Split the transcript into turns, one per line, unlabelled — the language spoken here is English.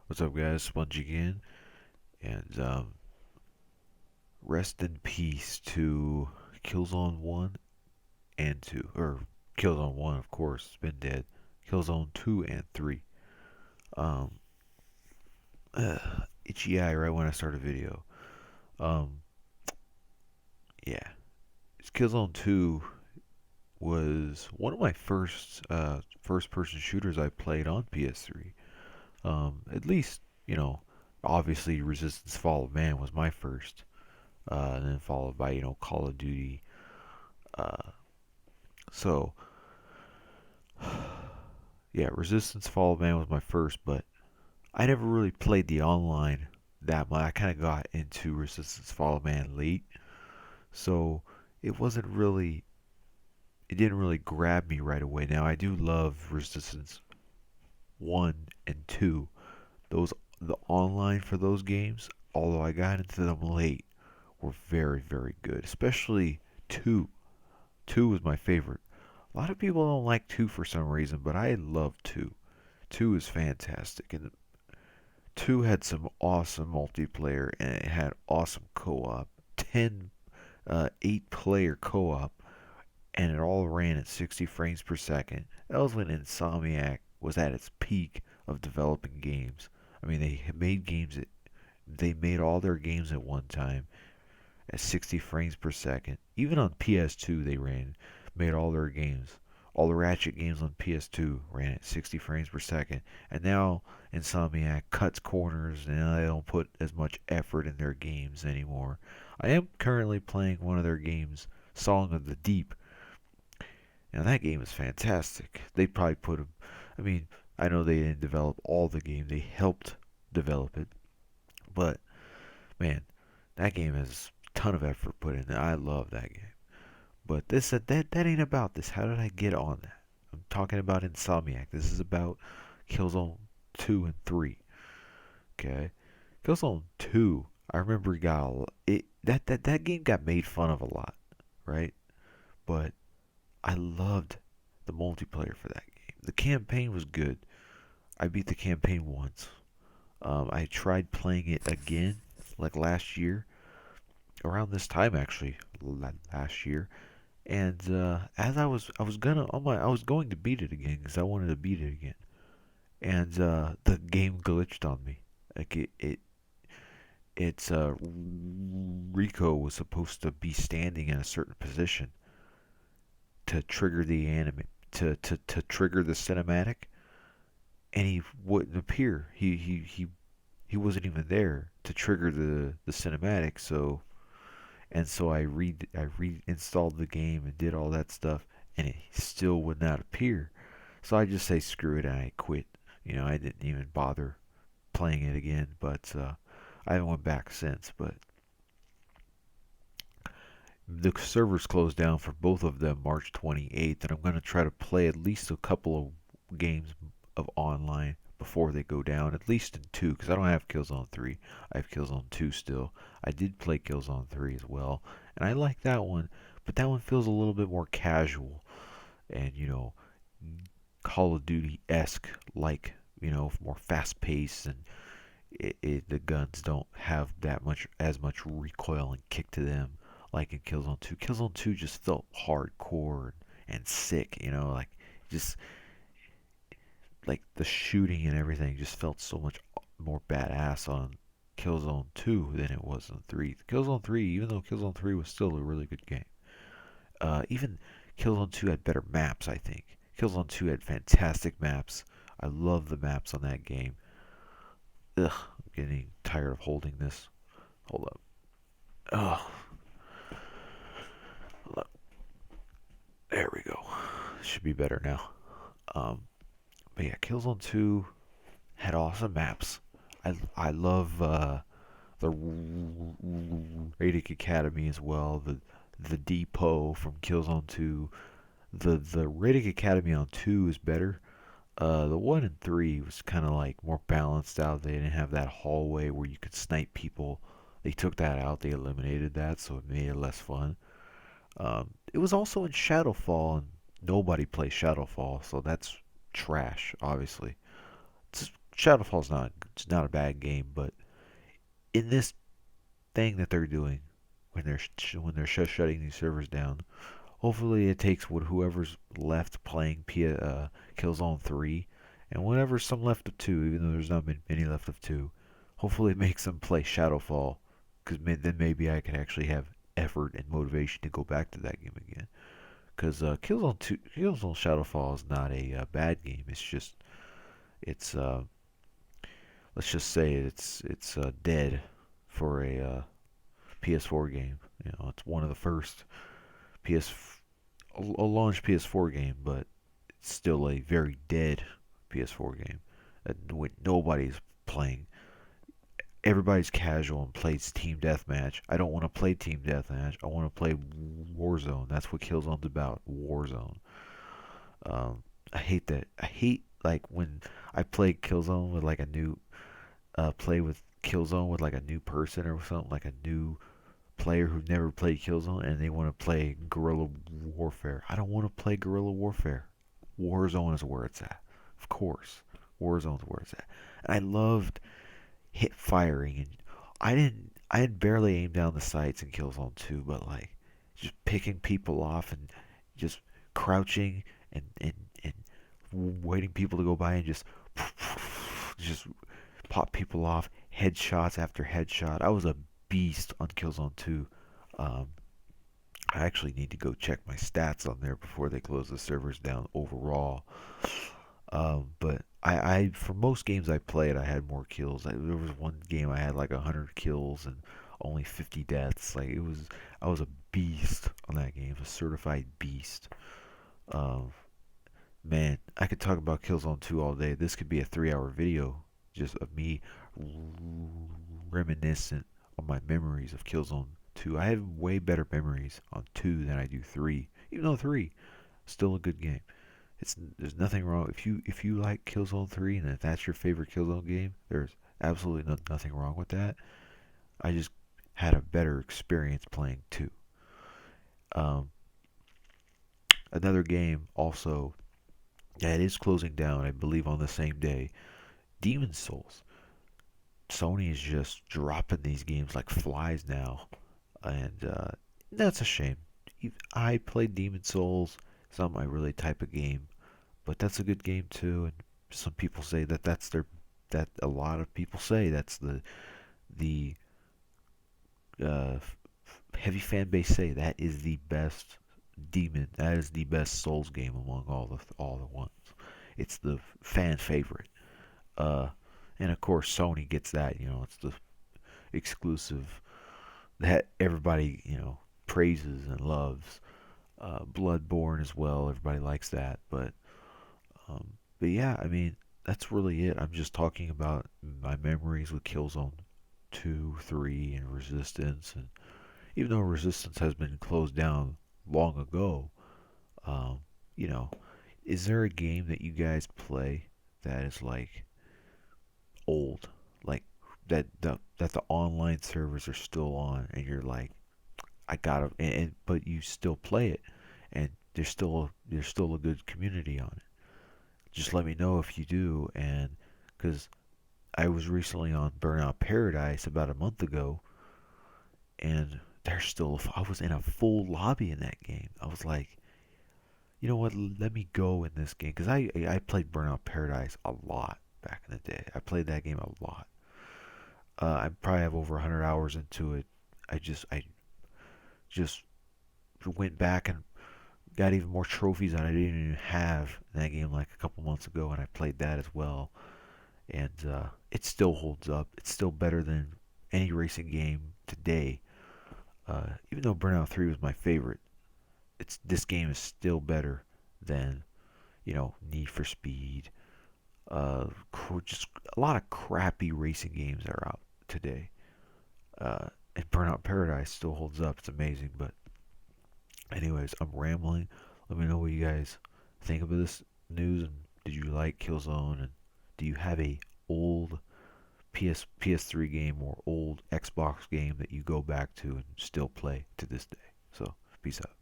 What's up, guys? Sponge again, and rest in peace to Killzone 1 and 2. Or Killzone 1, of course, has been dead. Killzone 2 and 3. Um, Itchy eye right when I start a video. Um, yeah. Killzone 2 was one of my first person shooters I played on PS3. At least, obviously Resistance Fall of Man was my first. And then followed by, Call of Duty. Uh, so, yeah, Resistance Fall of Man was my first, but I never really played the online that much. I kind of got into Resistance Fall of Man late, so it wasn't really, it didn't really grab me right away. Now, I do love Resistance 1 and 2. Those, the online for those games, although I got into them late, were very, very good, especially 2. 2 was my favorite. A lot of people don't like 2 for some reason, but I love 2. 2 is fantastic, and 2 had some awesome multiplayer, and it had awesome co-op. 10, 8-player co-op, and it all ran at 60 frames per second. That was when Insomniac was at its peak of developing games. I mean, they made all their games at one time at 60 frames per second. Even on PS2, made all their games. All the Ratchet games on PS2 ran at 60 frames per second. And now Insomniac cuts corners and they don't put as much effort in their games anymore. I am currently playing one of their games, Song of the Deep. Now that game is fantastic. They probably I mean, I know they didn't develop all the game, they helped develop it. But man, that game has a ton of effort put in it. I love that game. But that ain't about this. How did I get on that? I'm talking about Insomniac. This is about Killzone 2 and 3. Okay? Killzone 2, I remember that game got made fun of a lot, right? But I loved the multiplayer for that game. The campaign was good. I beat the campaign once. I tried playing it again like last year, around this time actually, last year. And as I was going to beat it again because I wanted to beat it again, and the game glitched on me. Like Rico was supposed to be standing in a certain position to trigger the anime to trigger the cinematic, and he wouldn't appear. He wasn't even there to trigger the cinematic. So I reinstalled the game and did all that stuff, and it still would not appear. So I just say screw it and I quit. I didn't even bother playing it again, but I haven't went back since. But the servers closed down for both of them March 28th, and I'm gonna try to play at least a couple of games of online before they go down, at least in 2, because I don't have Killzone 3. I have Killzone 2 still. I did play Killzone 3 as well, and I like that one, but that one feels a little bit more casual and, Call of Duty esque, like, more fast paced, and the guns don't have as much recoil and kick to them like in Killzone 2. Killzone 2 just felt hardcore and sick, like just like the shooting and everything just felt so much more badass on Killzone 2 than it was on 3. Killzone 3, even though Killzone 3 was still a really good game, even Killzone 2 had better maps, I think. Killzone 2 had fantastic maps. I love the maps on that game. Ugh, I'm getting tired of holding this. Hold up. Oh, hold up. There we go. Should be better now. Um, but yeah, Killzone 2 had awesome maps. I love the Radic Academy as well. The depot from Killzone 2. The Radic Academy on 2 is better. The 1 and 3 was kind of like more balanced out. They didn't have that hallway where you could snipe people. They took that out. They eliminated that, so it made it less fun. It was also in Shadowfall, and nobody plays Shadowfall, so that's trash, obviously. It's Shadowfall's not it's not a bad game, but in this thing that they're doing when they're shutting these servers down, hopefully it takes whoever's left playing Killzone 3 and whatever's some left of 2, even though there's not been many left of 2. Hopefully it makes them play Shadowfall, because then maybe I can actually have effort and motivation to go back to that game again. Because Killzone Shadowfall is not a bad game. It's just it's let's just say it's dead for a PS4 game. You know, it's one of the first PS a launch PS4 game, but it's still a very dead PS4 game. Nobody's playing. Everybody's casual and plays Team Deathmatch. I don't want to play Team Deathmatch. I want to play Warzone. That's what Killzone's about. Warzone. I hate that. I hate like when I play Killzone with like a new play with Killzone with like a new person or something, like a new player who never played Killzone and they want to play guerrilla warfare. I don't want to play guerrilla warfare. Warzone is where it's at. Of course. Warzone is where it's at. And I loved hip firing and I had barely aimed down the sights in Killzone 2, but like just picking people off and just crouching and waiting people to go by and just pop people off, headshots after headshot. I was a beast on Killzone 2. Um, I actually need to go check my stats on there before they close the servers down overall. But I for most games I played, I had more kills. There was one game I had like 100 kills and only 50 deaths. Like I was a beast on that game, a certified beast. Um, Man, I could talk about Killzone 2 all day. This could be a 3-hour video just of me reminiscent on my memories of Killzone 2. I have way better memories on 2 than I do 3. Even though 3 still a good game. There's nothing wrong if you like Killzone 3 and if that's your favorite Killzone game, there's absolutely nothing wrong with that. I just had a better experience playing 2. Um, Another game also that is closing down, I believe on the same day, Demon Souls. Sony is just dropping these games like flies now, and that's a shame. I played Demon Souls. It's not my really type of game, but that's a good game too. And some people say that that a lot of people say that's the uh, heavy fan base say that is the best that is the best Souls game among all the ones. It's the fan favorite. Uh, and of course Sony gets that. You know, it's the exclusive that everybody praises and loves. Bloodborne as well. Everybody likes that, um, but yeah, I mean that's really it. I'm just talking about my memories with Killzone 2, 3, and Resistance, and even though Resistance has been closed down long ago, um, you know, is there a game that you guys play that is like old, like that the online servers are still on, and you're like, I gotta, but you still play it, and there's still a good community on it. Just let me know if you do, and because I was recently on Burnout Paradise about a month ago, and there's still I was in a full lobby in that game. I was like, you know what? Let me go in this game because I played Burnout Paradise a lot back in the day. I played that game a lot. I probably have over 100 hours into it. I just went back and got even more trophies that I didn't even have in that game like a couple months ago, and I played that as well. And it still holds up. It's still better than any racing game today. Even though Burnout 3 was my favorite, this game is still better than Need for Speed. Just a lot of crappy racing games that are out today. And Burnout Paradise still holds up. It's amazing. But anyways, I'm rambling. Let me know what you guys think of this news, and did you like Killzone, and do you have a old PS3 game or old Xbox game that you go back to and still play to this day? So peace out.